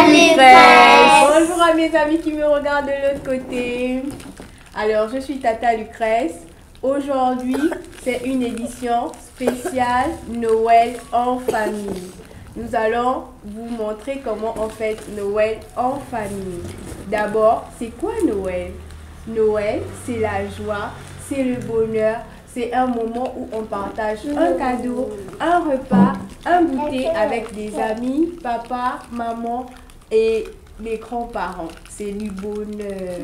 Lucrèce. Bonjour à mes amis qui me regardent de l'autre côté. Alors, je suis Tata Lucrèce. Aujourd'hui, c'est une édition spéciale Noël en famille. Nous allons vous montrer comment on fête Noël en famille. D'abord, c'est quoi Noël? Noël, c'est la joie, c'est le bonheur, c'est un moment où on partage un cadeau, un repas, un goûter avec des amis, papa, maman et les grands-parents. C'est du bonheur.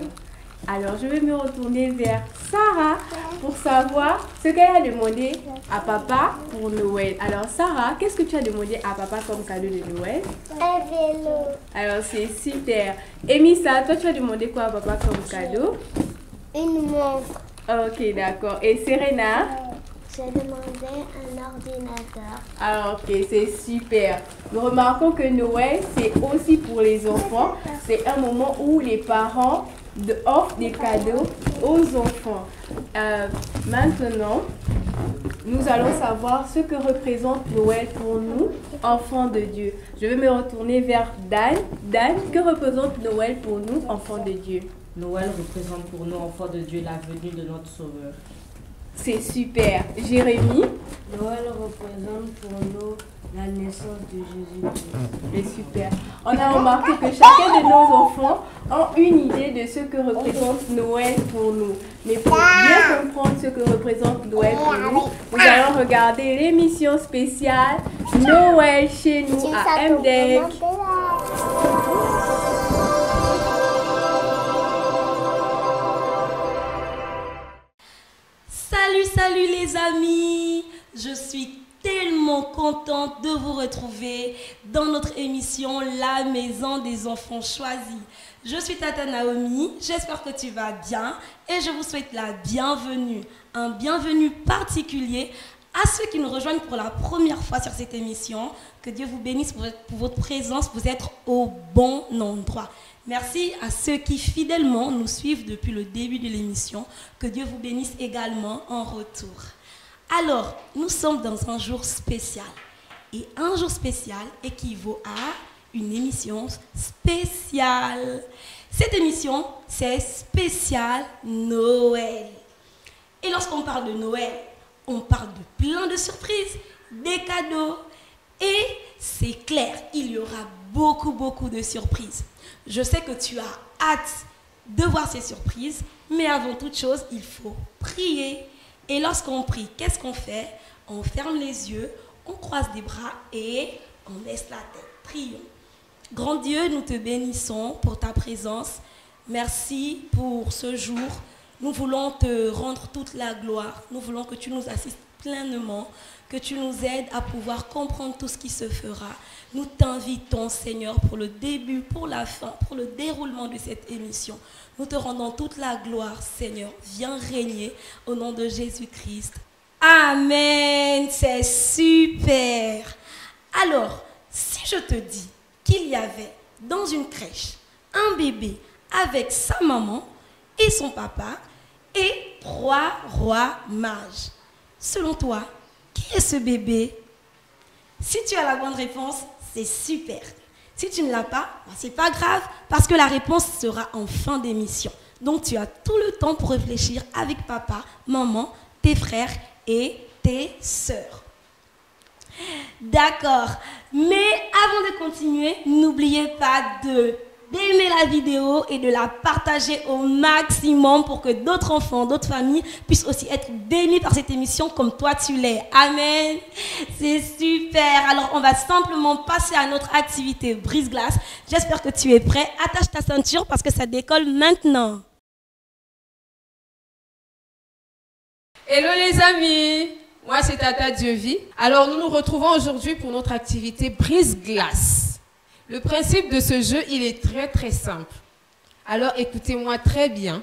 Alors, je vais me retourner vers Sarah pour savoir ce qu'elle a demandé à papa pour Noël. Alors, Sarah, qu'est-ce que tu as demandé à papa comme cadeau de Noël? Un vélo. Alors, c'est super. Emissa, toi, tu as demandé quoi à papa comme cadeau? Une montre. Ok, d'accord. Et Serena? J'ai demandé un ordinateur. Alors, ok, c'est super. Nous remarquons que Noël, c'est aussi pour les enfants. C'est un moment où les parents offrent des cadeaux aux enfants. Maintenant, nous allons savoir ce que représente Noël pour nous, enfants de Dieu. Je vais me retourner vers Dan. Dan, que représente Noël pour nous, enfants de Dieu? Noël représente pour nous, enfants de Dieu, la venue de notre Sauveur. C'est super. Jérémy? Noël représente pour nous la naissance de Jésus-Christ. C'est super. On a remarqué que chacun de nos enfants a une idée de ce que représente Noël pour nous. Mais pour bien comprendre ce que représente Noël pour nous, nous allons regarder l'émission spéciale Noël chez nous à MDEC. Salut les amis, je suis tellement contente de vous retrouver dans notre émission La Maison des Enfants Choisis. Je suis Tata Naomi, j'espère que tu vas bien et je vous souhaite la bienvenue, un bienvenue particulier à ceux qui nous rejoignent pour la première fois sur cette émission. Que Dieu vous bénisse pour votre présence, vous êtes au bon endroit. Merci à ceux qui fidèlement nous suivent depuis le début de l'émission. Que Dieu vous bénisse également en retour. Alors, nous sommes dans un jour spécial. Et un jour spécial équivaut à une émission spéciale. Cette émission, c'est spécial Noël. Et lorsqu'on parle de Noël, on parle de plein de surprises, des cadeaux. Et c'est clair, il y aura beaucoup de surprises. Je sais que tu as hâte de voir ces surprises, mais avant toute chose, il faut prier. Et lorsqu'on prie, qu'est-ce qu'on fait? On ferme les yeux, on croise les bras et on laisse la tête. Prions. Grand Dieu, nous te bénissons pour ta présence. Merci pour ce jour. Nous voulons te rendre toute la gloire. Nous voulons que tu nous assistes pleinement, que tu nous aides à pouvoir comprendre tout ce qui se fera. Nous t'invitons, Seigneur, pour le début, pour la fin, pour le déroulement de cette émission. Nous te rendons toute la gloire, Seigneur. Viens régner au nom de Jésus-Christ. Amen. C'est super. Alors, si je te dis qu'il y avait dans une crèche un bébé avec sa maman et son papa et 3 rois mages, selon toi, qui est ce bébé? Si tu as la bonne réponse, c'est super. Si tu ne l'as pas, c'est pas grave parce que la réponse sera en fin d'émission. Donc tu as tout le temps pour réfléchir avec papa, maman, tes frères et tes sœurs. D'accord. Mais avant de continuer, n'oubliez pas d'aimer la vidéo et de la partager au maximum pour que d'autres enfants, d'autres familles puissent aussi être bénis par cette émission comme toi tu l'es. Amen. C'est super. Alors, on va simplement passer à notre activité brise-glace. J'espère que tu es prêt. Attache ta ceinture parce que ça décolle maintenant. Hello les amis, moi c'est Tata Dieuvi. Alors nous nous retrouvons aujourd'hui pour notre activité brise-glace. Le principe de ce jeu, il est très simple. Alors écoutez-moi très bien.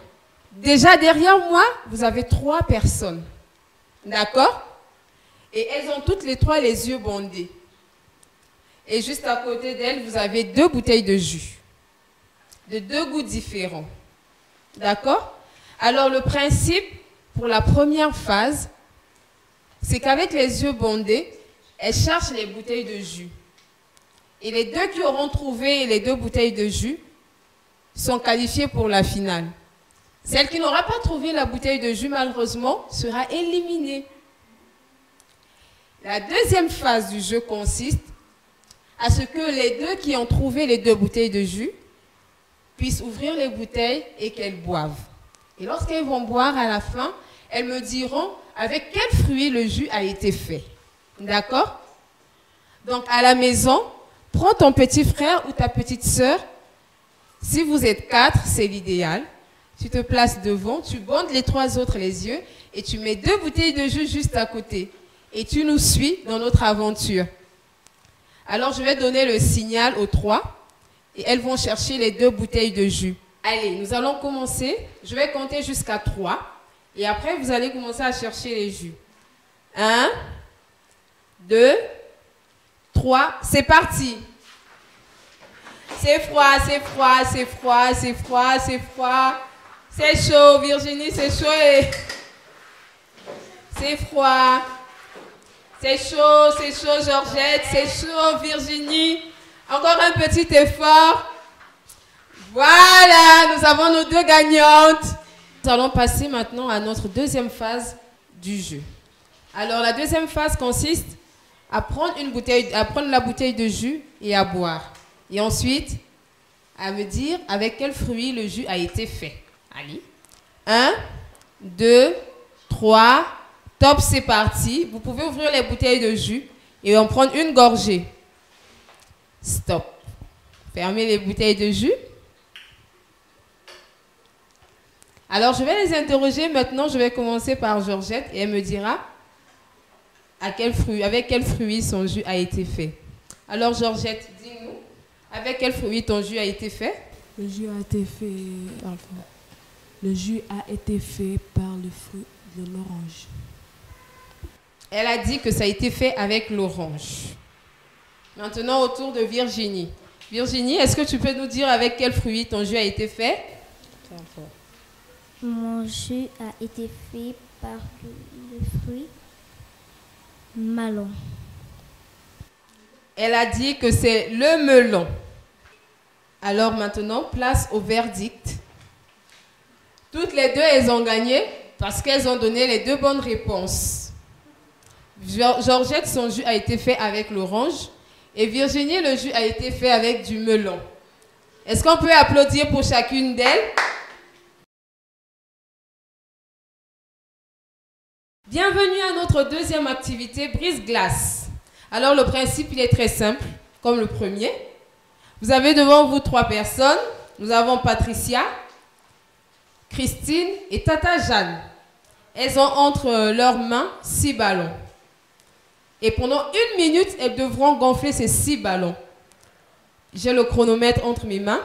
Déjà derrière moi, vous avez 3 personnes. D'accord? Et elles ont toutes les 3 les yeux bandés. Et juste à côté d'elles, vous avez 2 bouteilles de jus. De 2 goûts différents. D'accord? Alors le principe pour la première phase, c'est qu'avec les yeux bandés, elles cherchent les bouteilles de jus. Et les deux qui auront trouvé les 2 bouteilles de jus sont qualifiés pour la finale. Celle qui n'aura pas trouvé la bouteille de jus, malheureusement, sera éliminée. La deuxième phase du jeu consiste à ce que les 2 qui ont trouvé les 2 bouteilles de jus puissent ouvrir les bouteilles et qu'elles boivent. Et lorsqu'elles vont boire à la fin, elles me diront avec quel fruit le jus a été fait. D'accord? Donc à la maison, prends ton petit frère ou ta petite sœur. Si vous êtes 4, c'est l'idéal. Tu te places devant, tu bandes les 3 autres les yeux et tu mets 2 bouteilles de jus juste à côté. Et tu nous suis dans notre aventure. Alors je vais donner le signal aux 3 et elles vont chercher les 2 bouteilles de jus. Allez, nous allons commencer. Je vais compter jusqu'à 3 et après vous allez commencer à chercher les jus. 1, 2, 3, c'est parti. C'est froid, c'est froid, c'est froid, c'est froid, c'est froid. C'est chaud, Virginie, c'est chaud et... C'est froid. C'est chaud, Georgette, c'est chaud, Virginie. Encore un petit effort. Voilà, nous avons nos 2 gagnantes. Nous allons passer maintenant à notre deuxième phase du jeu. Alors, la deuxième phase consiste à prendre la bouteille de jus et à boire. Et ensuite, à me dire avec quel fruit le jus a été fait. Allez. 1, 2, 3... Top, c'est parti. Vous pouvez ouvrir les bouteilles de jus et en prendre une gorgée. Stop. Fermez les bouteilles de jus. Alors, je vais les interroger maintenant. Je vais commencer par Georgette et elle me dira avec quel fruit son jus a été fait. Alors, Georgette, dis-nous, avec quel fruit ton jus a été fait? Le jus a été fait par le fruit de l'orange. Elle a dit que ça a été fait avec l'orange. Maintenant, au tour de Virginie. Virginie, est-ce que tu peux nous dire avec quel fruit ton jus a été fait? Mon jus a été fait par le fruit melon. Elle a dit que c'est le melon. Alors maintenant, place au verdict. Toutes les 2, elles ont gagné parce qu'elles ont donné les 2 bonnes réponses. Georgette, son jus a été fait avec l'orange. Et Virginie, le jus a été fait avec du melon. Est-ce qu'on peut applaudir pour chacune d'elles? Bienvenue à notre deuxième activité, brise-glace. Alors le principe, il est très simple, comme le premier. Vous avez devant vous 3 personnes. Nous avons Patricia, Christine et Tata Jeanne. Elles ont entre leurs mains 6 ballons. Et pendant 1 minute, elles devront gonfler ces 6 ballons. J'ai le chronomètre entre mes mains.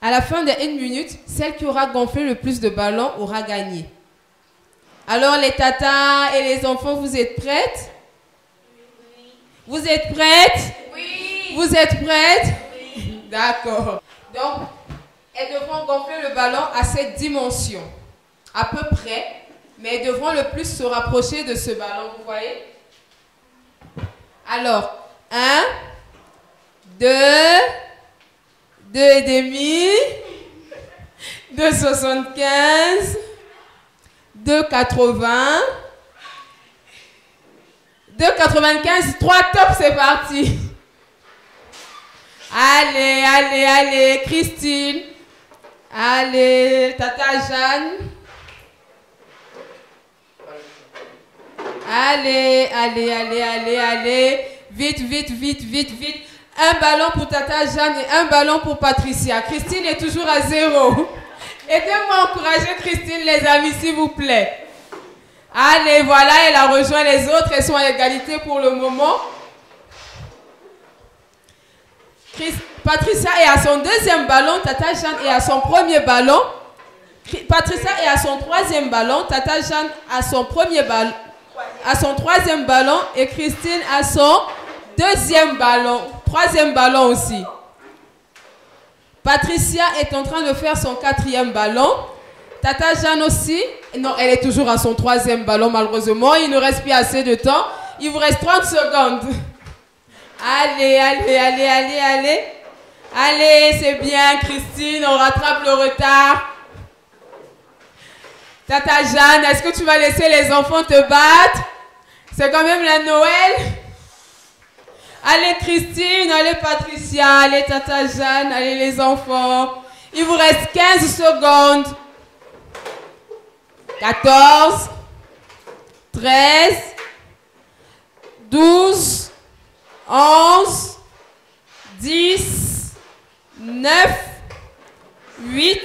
À la fin de 1 minute, celle qui aura gonflé le plus de ballons aura gagné. Alors les tatas et les enfants, vous êtes prêtes? Oui. Vous êtes prêtes? Oui. Vous êtes prêtes? Oui. D'accord. Donc, elles devront gonfler le ballon à cette dimension. À peu près. Mais elles devront le plus se rapprocher de ce ballon, vous voyez? Alors, 1, 2, 2,5, 2,75, 2,80, 2,95, 3 tops, c'est parti. Allez, allez, allez, Christine. Allez, Tata Jeanne. Allez, allez, allez, allez, allez. Vite, vite, vite, vite, vite. Un ballon pour Tata Jeanne et un ballon pour Patricia. Christine est toujours à 0. Aidez-moi à encourager Christine, les amis, s'il vous plaît. Allez, voilà, elle a rejoint les autres. Elles sont à égalité pour le moment. Patricia est à son 2e ballon. Tata Jeanne est à son 1er ballon. Patricia est à son 3e ballon. Tata Jeanne à son 1er ballon. À son 3e ballon et Christine à son 2e ballon. 3e ballon aussi. Patricia est en train de faire son 4e ballon. Tata Jeanne aussi. Non, elle est toujours à son 3e ballon malheureusement. Il ne reste plus assez de temps. Il vous reste 30 secondes. Allez, allez, allez, allez, allez. Allez, c'est bien, Christine, on rattrape le retard. Tata Jeanne, est-ce que tu vas laisser les enfants te battre? C'est quand même la Noël. Allez, Christine, allez, Patricia, allez, Tata Jeanne, allez, les enfants. Il vous reste 15 secondes. 14, 13, 12, 11, 10, 9, 8,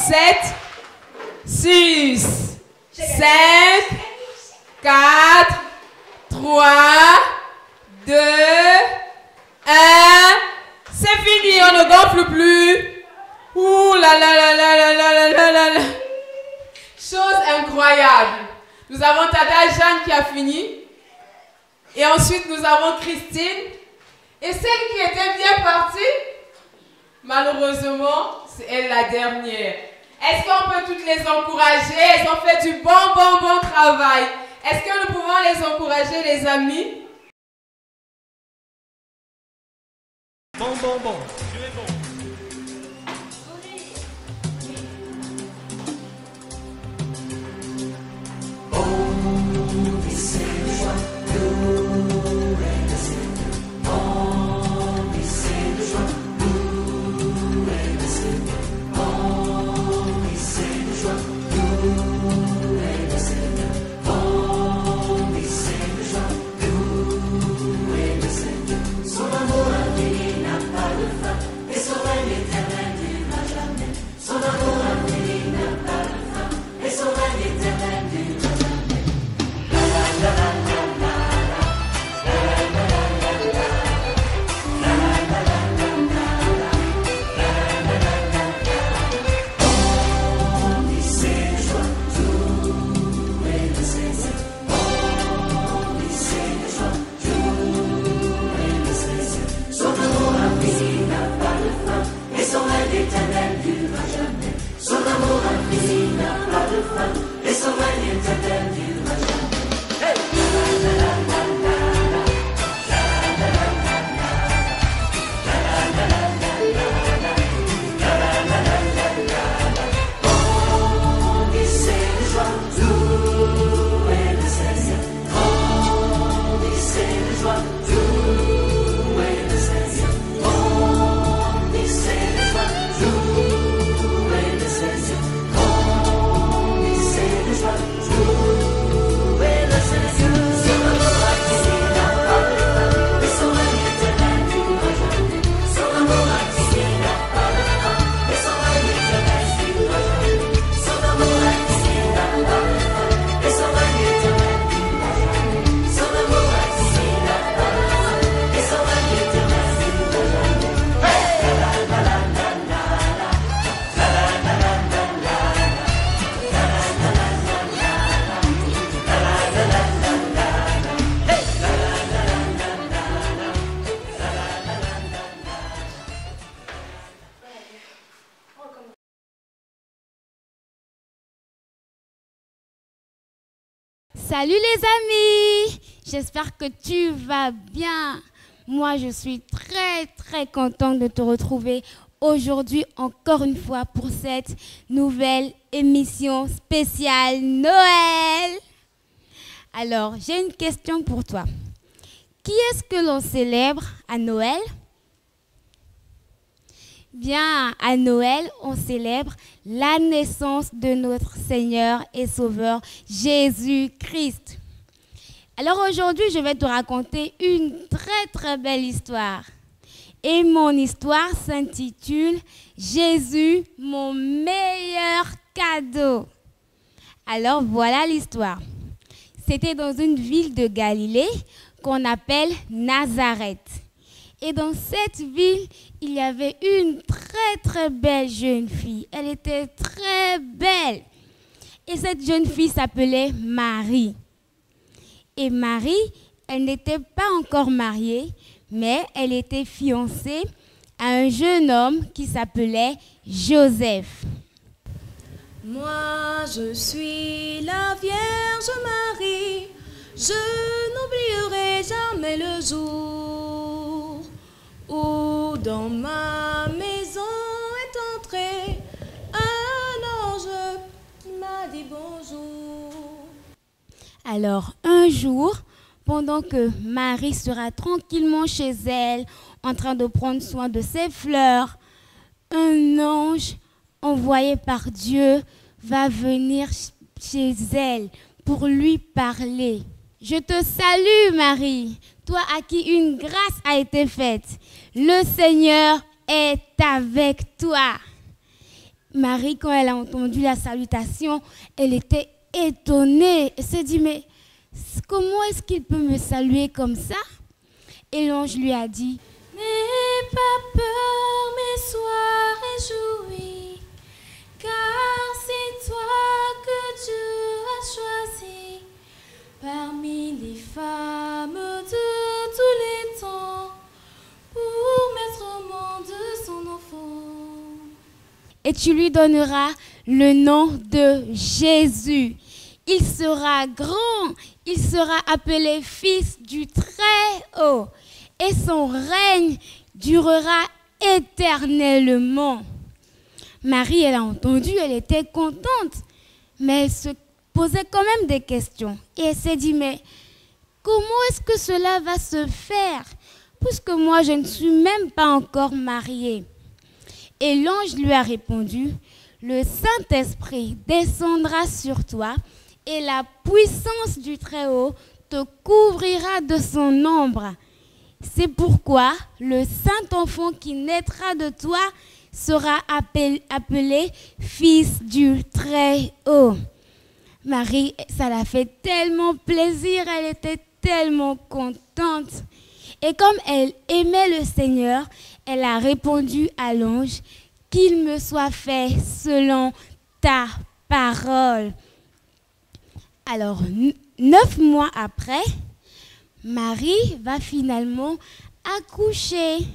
7, 6, 5, 4, 3, 2, 1. C'est fini, on ne gonfle plus. Ouh là là là là là là là là là. Chose incroyable. Nous avons Tata Jeanne qui a fini. Et ensuite, nous avons Christine. Et celle qui était bien partie, malheureusement, c'est elle la dernière. Est-ce qu'on peut toutes les encourager? Elles ont fait du bon travail. Est-ce que nous pouvons les encourager, les amis? Bon. Tu es bon. Salut les amis, j'espère que tu vas bien. Moi, je suis très contente de te retrouver aujourd'hui encore une fois pour cette nouvelle émission spéciale Noël. Alors, j'ai une question pour toi. Qui est-ce que l'on célèbre à Noël? Bien, à Noël, on célèbre la naissance de notre Seigneur et Sauveur Jésus-Christ. Alors aujourd'hui, je vais te raconter une très belle histoire. Et mon histoire s'intitule « Jésus, mon meilleur cadeau ». Alors voilà l'histoire. C'était dans une ville de Galilée qu'on appelle Nazareth. Et dans cette ville, il y avait une très belle jeune fille. Elle était très belle. Et cette jeune fille s'appelait Marie. Et Marie, elle n'était pas encore mariée, mais elle était fiancée à un jeune homme qui s'appelait Joseph. Moi, je suis la Vierge Marie. Je n'oublierai jamais le jour où dans ma maison est entré un ange qui m'a dit bonjour. Alors, un jour, pendant que Marie sera tranquillement chez elle, en train de prendre soin de ses fleurs, un ange envoyé par Dieu va venir chez elle pour lui parler. Je te salue, Marie, toi à qui une grâce a été faite. Le Seigneur est avec toi. Marie, quand elle a entendu la salutation, elle était étonnée. Elle s'est dit, mais comment est-ce qu'il peut me saluer comme ça? Et l'ange lui a dit, n'aie pas peur, mais sois réjouie, car c'est toi que Dieu a choisi parmi les femmes de tous les temps pour mettre au monde son enfant. Et tu lui donneras le nom de Jésus. Il sera grand, il sera appelé Fils du Très-Haut, et son règne durera éternellement. Marie, elle a entendu, elle était contente, mais elle se posait quand même des questions. Et elle s'est dit, mais comment est-ce que cela va se faire, puisque moi je ne suis même pas encore mariée? Et l'ange lui a répondu, le Saint-Esprit descendra sur toi, et la puissance du Très-Haut te couvrira de son ombre. C'est pourquoi le Saint-Enfant qui naîtra de toi sera appelé Fils du Très-Haut. Marie, ça l'a fait tellement plaisir, elle était tellement contente. Et comme elle aimait le Seigneur, elle a répondu à l'ange, qu'il me soit fait selon ta parole. Alors, 9 mois après, Marie va finalement accoucher.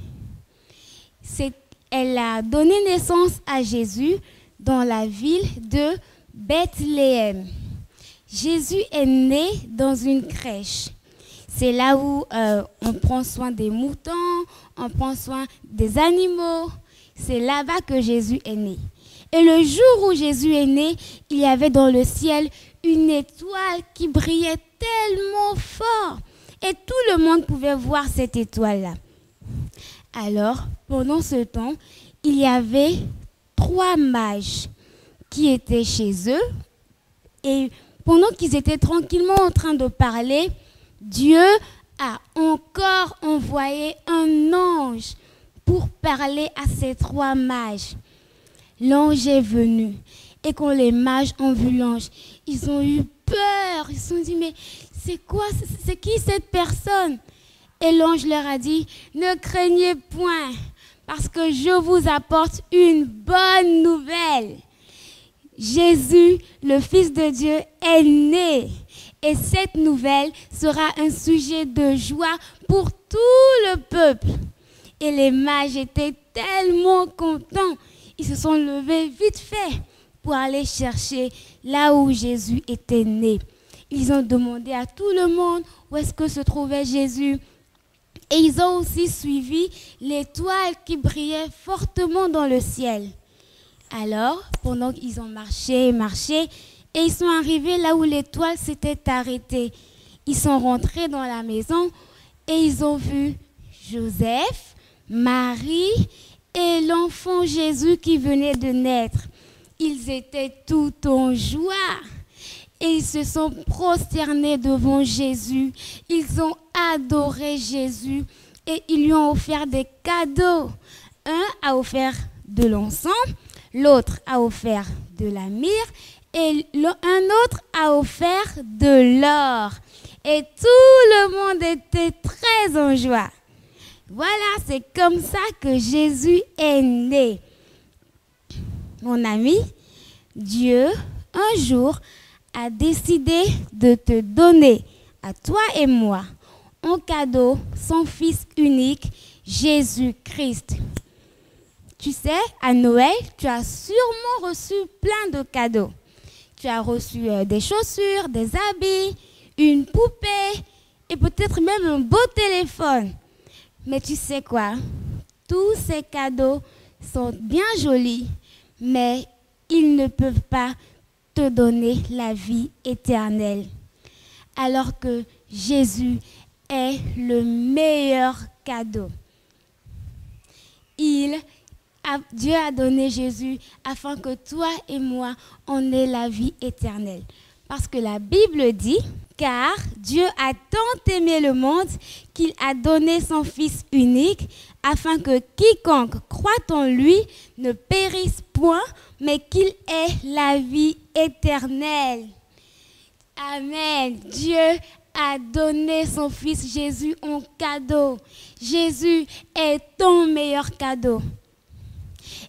Elle a donné naissance à Jésus dans la ville de Bethléem. Jésus est né dans une crèche. C'est là où on prend soin des moutons, on prend soin des animaux. C'est là-bas que Jésus est né. Et le jour où Jésus est né, il y avait dans le ciel une étoile qui brillait tellement fort. Et tout le monde pouvait voir cette étoile-là. Alors, pendant ce temps, il y avait 3 mages qui étaient chez eux. Et pendant qu'ils étaient tranquillement en train de parler, Dieu a encore envoyé un ange pour parler à ces 3 mages. L'ange est venu. Et quand les mages ont vu l'ange, ils ont eu peur. Ils se sont dit, mais c'est quoi? C'est qui cette personne? Et l'ange leur a dit, ne craignez point, parce que je vous apporte une bonne nouvelle. Jésus, le Fils de Dieu, est né. Et cette nouvelle sera un sujet de joie pour tout le peuple. Et les mages étaient tellement contents. Ils se sont levés vite fait pour aller chercher là où Jésus était né. Ils ont demandé à tout le monde où est-ce que se trouvait Jésus. Et ils ont aussi suivi l'étoile qui brillait fortement dans le ciel. Alors, pendant qu'ils ont marché, et ils sont arrivés là où l'étoile s'était arrêtée. Ils sont rentrés dans la maison et ils ont vu Joseph, Marie et l'enfant Jésus qui venait de naître. Ils étaient tout en joie et ils se sont prosternés devant Jésus. Ils ont adoré Jésus et ils lui ont offert des cadeaux. Un a offert de l'encens, l'autre a offert de la myrrhe et un autre a offert de l'or. Et tout le monde était très en joie. Voilà, c'est comme ça que Jésus est né. Mon ami, Dieu, un jour, a décidé de te donner, à toi et moi, en cadeau, son Fils unique, Jésus-Christ. Tu sais, à Noël, tu as sûrement reçu plein de cadeaux. Tu as reçu des chaussures, des habits, une poupée et peut-être même un beau téléphone. Mais tu sais quoi? Tous ces cadeaux sont bien jolis, mais ils ne peuvent pas te donner la vie éternelle. Alors que Jésus est le meilleur cadeau. Dieu a donné Jésus afin que toi et moi, on ait la vie éternelle. Parce que la Bible dit, car Dieu a tant aimé le monde qu'il a donné son Fils unique, afin que quiconque croit en lui ne périsse point, mais qu'il ait la vie éternelle. Amen. Dieu a donné son Fils Jésus en cadeau. Jésus est ton meilleur cadeau.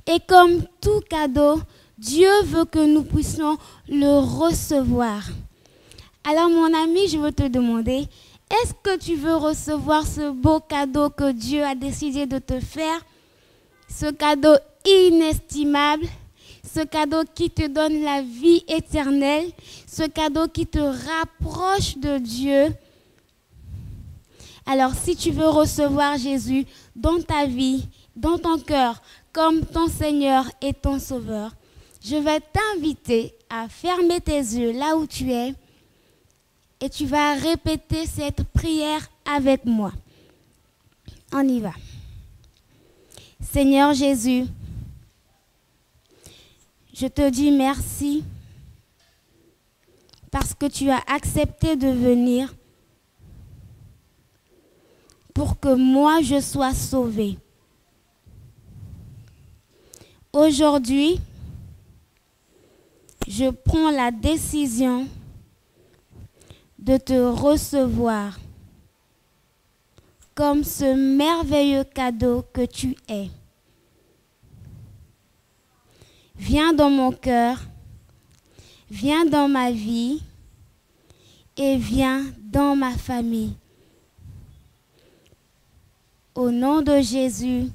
Et comme tout cadeau, Dieu veut que nous puissions le recevoir. Alors mon ami, je veux te demander, est-ce que tu veux recevoir ce beau cadeau que Dieu a décidé de te faire? Ce cadeau inestimable, ce cadeau qui te donne la vie éternelle, ce cadeau qui te rapproche de Dieu. Alors si tu veux recevoir Jésus dans ta vie, dans ton cœur, comme ton Seigneur et ton Sauveur, je vais t'inviter à fermer tes yeux là où tu es et tu vas répéter cette prière avec moi. On y va. Seigneur Jésus, je te dis merci parce que tu as accepté de venir pour que moi je sois sauvée. Aujourd'hui, je prends la décision de te recevoir comme ce merveilleux cadeau que tu es. Viens dans mon cœur, viens dans ma vie et viens dans ma famille. Au nom de Jésus,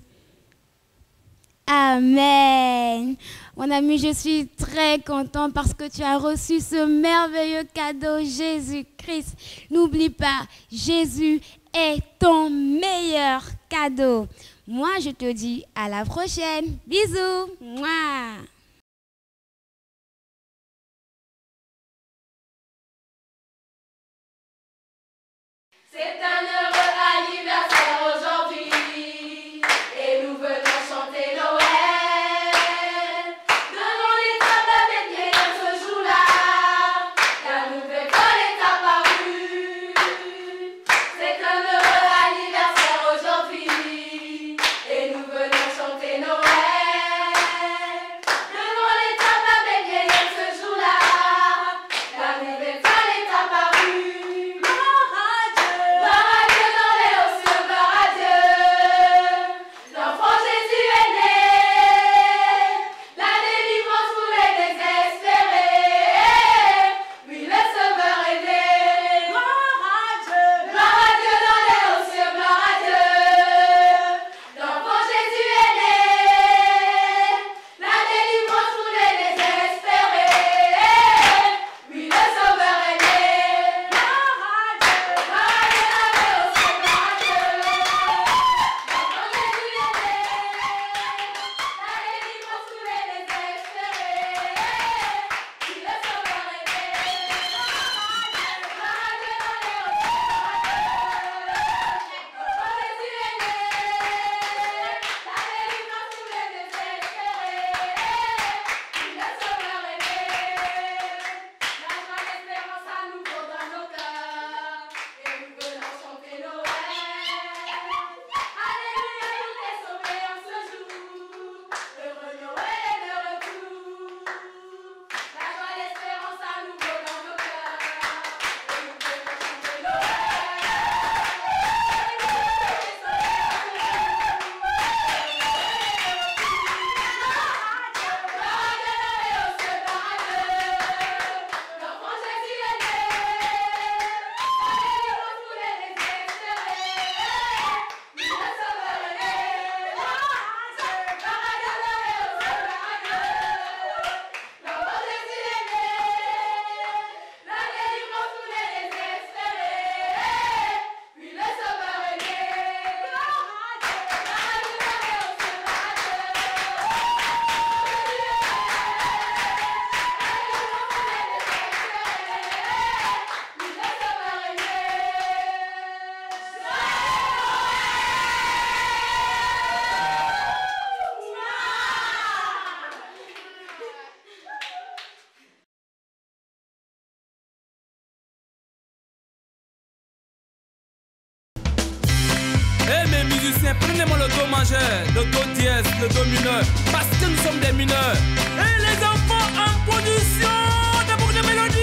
Amen. Mon ami, je suis très contente parce que tu as reçu ce merveilleux cadeau, Jésus-Christ. N'oublie pas, Jésus est ton meilleur cadeau. Moi, je te dis à la prochaine. Bisous. Mouah. C'est un heureux anniversaire aujourd'hui et nous venons chanter Noël. Devant les tables à Bethléem ce jour-là, la nouvelle école est apparue. C'est un heureux anniversaire aujourd'hui et nous venons chanter Noël. Devant les tables à Bethléem ce jour-là, la nouvelle école est apparue. Gloire à Dieu. Prenez-moi le do majeur, le do dièse, le do mineur, parce que nous sommes des mineurs. Et les enfants en position de boucle de mélodie.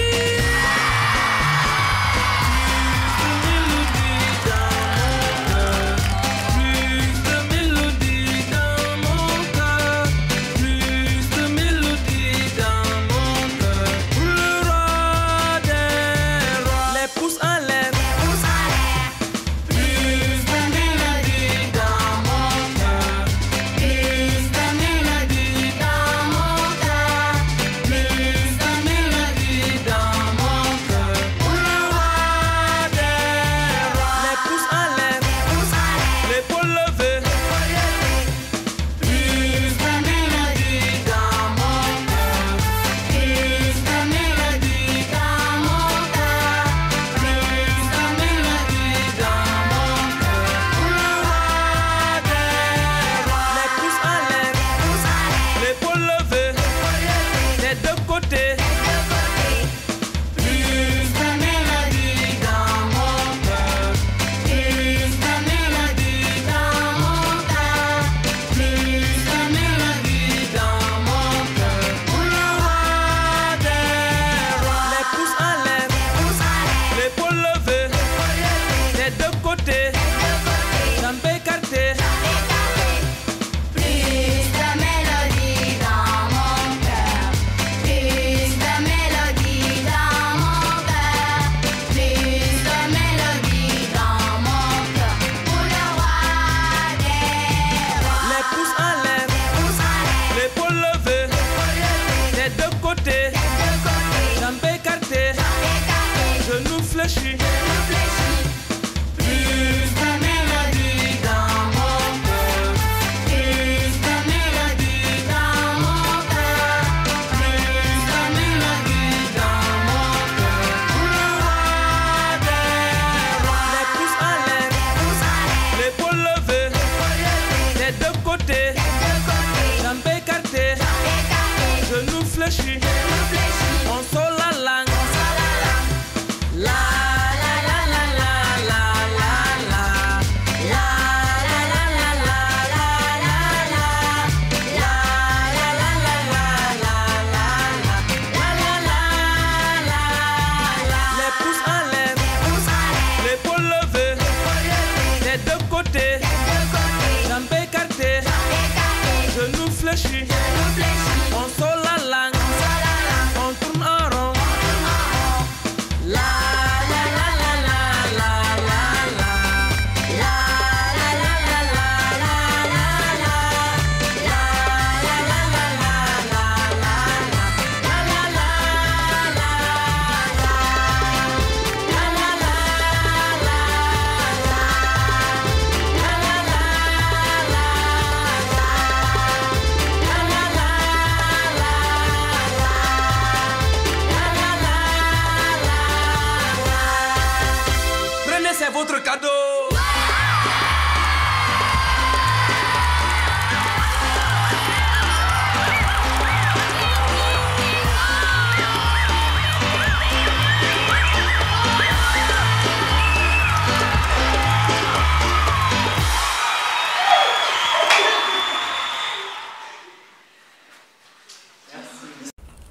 Votre cadeau.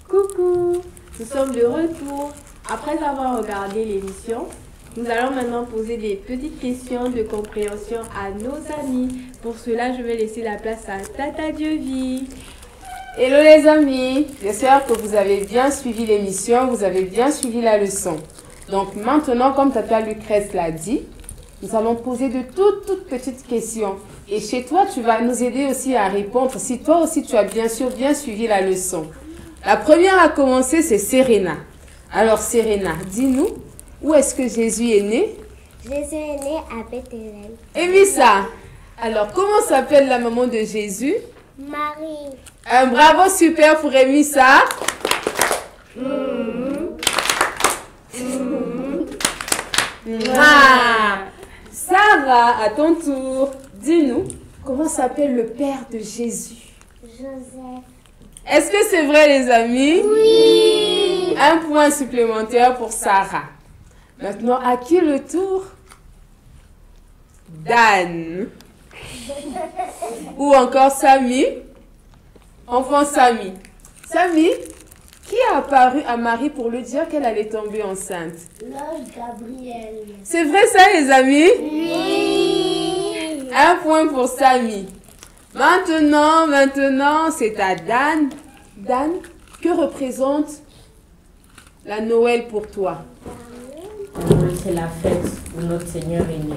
Coucou, nous sommes de retour. Après avoir regardé l'émission, nous allons maintenant poser des petites questions de compréhension à nos amis. Pour cela, je vais laisser la place à Tata Dieuvi. Hello les amis, j'espère que vous avez bien suivi l'émission, vous avez bien suivi la leçon. Donc maintenant, comme Tata Lucrèce l'a dit, nous allons poser de toutes petites questions. Et chez toi, tu vas nous aider aussi à répondre si toi aussi tu as bien sûr bien suivi la leçon. La première à commencer, c'est Serena. Alors Serena, dis-nous, où est-ce que Jésus est né? Jésus est né à Bethléem. Et Missa, alors comment s'appelle la maman de Jésus? Marie. Un bravo super pour Emissa. Sarah, à ton tour, dis-nous, comment s'appelle le père de Jésus? Joseph. Est-ce que c'est vrai les amis? Oui. Un point supplémentaire pour Sarah. Maintenant, à qui le tour? Dan. Ou encore Samy. Enfant Samy. Samy, qui a apparu à Marie pour lui dire qu'elle allait tomber enceinte? L'ange Gabriel. C'est vrai ça, les amis? Oui. Un point pour Samy. Maintenant, c'est à Dan. Dan, que représente la Noël pour toi? C'est la fête où notre Seigneur est né.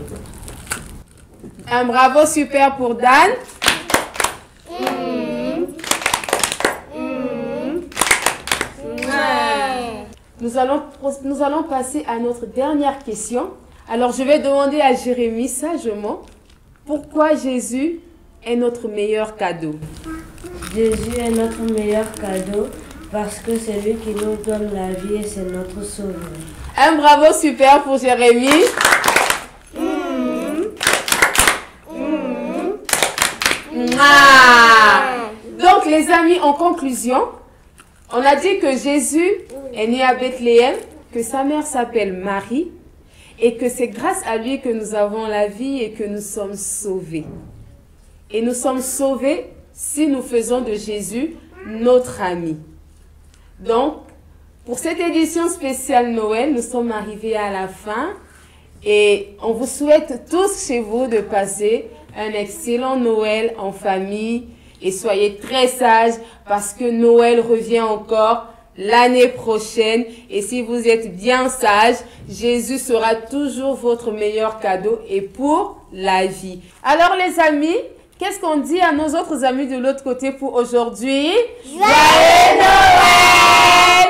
Un bravo super pour Dan. Nous allons passer à notre dernière question. Alors, je vais demander à Jérémie sagement, pourquoi Jésus est notre meilleur cadeau? Jésus est notre meilleur cadeau parce que c'est lui qui nous donne la vie et c'est notre sauveur. Un bravo super pour Jérémie. Donc, les amis, en conclusion, on a dit que Jésus est né à Bethléem, que sa mère s'appelle Marie et que c'est grâce à lui que nous avons la vie et que nous sommes sauvés. Et nous sommes sauvés si nous faisons de Jésus notre ami. Donc, pour cette édition spéciale Noël, nous sommes arrivés à la fin et on vous souhaite tous chez vous de passer un excellent Noël en famille et soyez très sages parce que Noël revient encore l'année prochaine et si vous êtes bien sages, Jésus sera toujours votre meilleur cadeau et pour la vie. Alors les amis, qu'est-ce qu'on dit à nos autres amis de l'autre côté pour aujourd'hui? Joyeux Noël!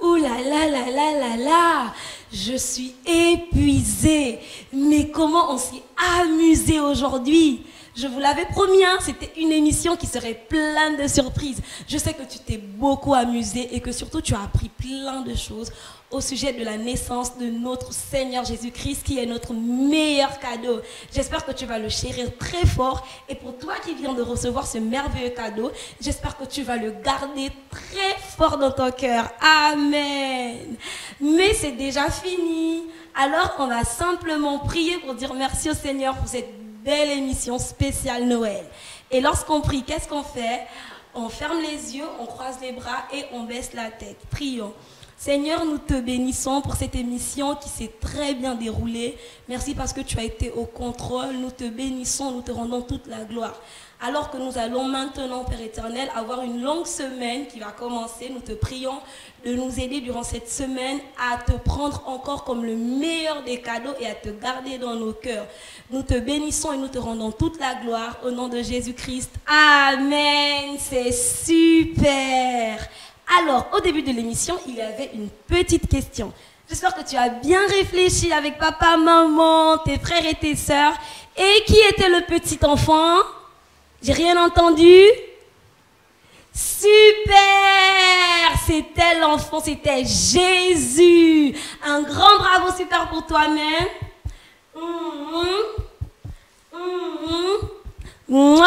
Ouh là là là là là là! Je suis épuisée. Mais comment on s'est amusé aujourd'hui? Je vous l'avais promis, hein, c'était une émission qui serait pleine de surprises. Je sais que tu t'es beaucoup amusé et que surtout tu as appris plein de choses au sujet de la naissance de notre Seigneur Jésus-Christ qui est notre meilleur cadeau. J'espère que tu vas le chérir très fort et pour toi qui viens de recevoir ce merveilleux cadeau, j'espère que tu vas le garder très fort dans ton cœur. Amen. Mais c'est déjà fini. Alors on va simplement prier pour dire merci au Seigneur pour cette belle émission spéciale Noël. Et lorsqu'on prie, qu'est-ce qu'on fait? On ferme les yeux, on croise les bras et on baisse la tête. Prions. Seigneur, nous te bénissons pour cette émission qui s'est très bien déroulée. Merci parce que tu as été au contrôle. Nous te bénissons, nous te rendons toute la gloire. Alors que nous allons maintenant, Père éternel, avoir une longue semaine qui va commencer, nous te prions de nous aider durant cette semaine à te prendre encore comme le meilleur des cadeaux et à te garder dans nos cœurs. Nous te bénissons et nous te rendons toute la gloire au nom de Jésus-Christ. Amen. C'est super. Alors, au début de l'émission, il y avait une petite question. J'espère que tu as bien réfléchi avec papa, maman, tes frères et tes sœurs. Et qui était le petit enfant? J'ai rien entendu? Super! C'était l'enfant, c'était Jésus. Un grand bravo super pour toi-même. Mouah!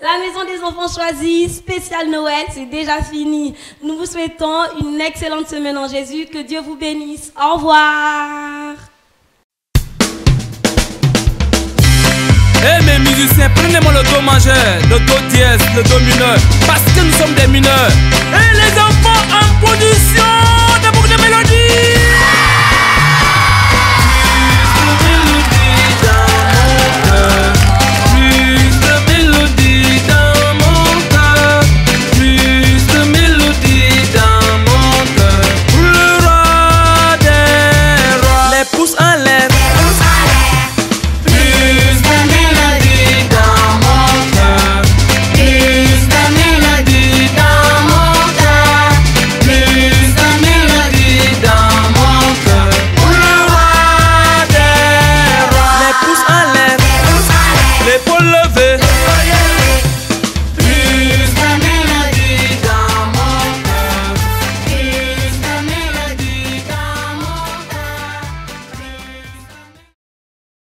La maison des enfants choisis, spécial Noël, c'est déjà fini. Nous vous souhaitons une excellente semaine en Jésus. Que Dieu vous bénisse. Au revoir. Eh mes musiciens, prenez-moi le do majeur, le do dièse, le do mineur, parce que nous sommes des mineurs. Et les enfants en position.